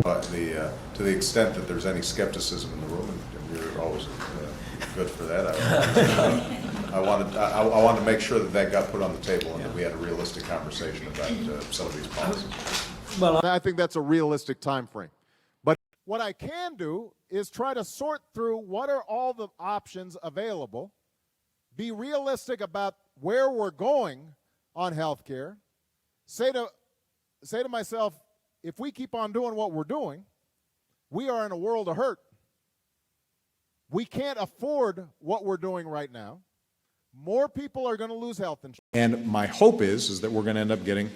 To the extent that there's any skepticism in the room, and you're always good for that, I wanted to make sure that that got put on the table and that we had a realistic conversation about some of these policies. Well, I think that's a realistic time frame. But what I can do is try to sort through what are all the options available, be realistic about where we're going on health care, say to myself, if we keep on doing what we're doing, we are in a world of hurt. We can't afford what we're doing right now. More people are going to lose health insurance. And my hope is that we're going to end up getting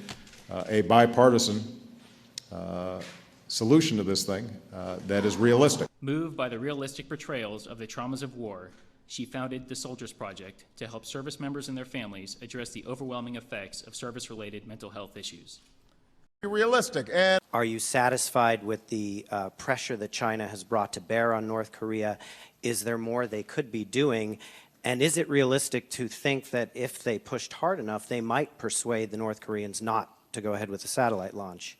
a bipartisan solution to this thing that is realistic. Moved by the realistic portrayals of the traumas of war, she founded the Soldiers Project to help service members and their families address the overwhelming effects of service-related mental health issues. Be realistic. And are you satisfied with the pressure that China has brought to bear on North Korea? Is there more they could be doing? And is it realistic to think that if they pushed hard enough, they might persuade the North Koreans not to go ahead with the satellite launch?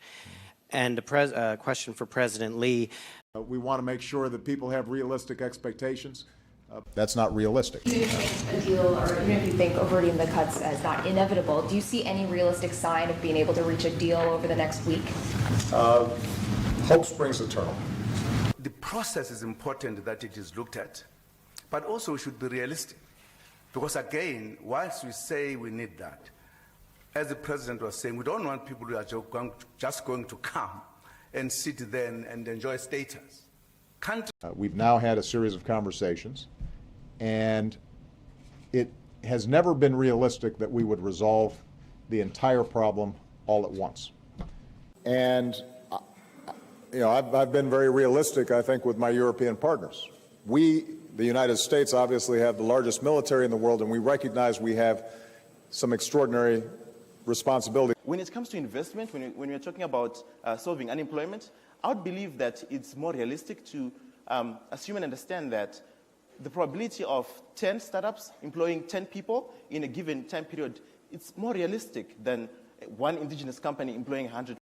And a question for President Lee. we want to make sure that people have realistic expectations. That's not realistic. Even if a deal, or even if you think averting the cuts as not inevitable, do you see any realistic sign of being able to reach a deal over the next week? Hope springs eternal. The process is important that it is looked at, but also we should be realistic. Because again, whilst we say we need that, as the president was saying, we don't want people who are just going to come and sit there and enjoy status. We've now had a series of conversations, and it has never been realistic that we would resolve the entire problem all at once. And I've been very realistic, I think, with my European partners. We, the United States, obviously have the largest military in the world, and we recognize we have some extraordinary responsibility. When it comes to investment, when we're talking about solving unemployment, I would believe that it's more realistic to assume and understand that the probability of 10 startups employing 10 people in a given time period, it's more realistic than one indigenous company employing 100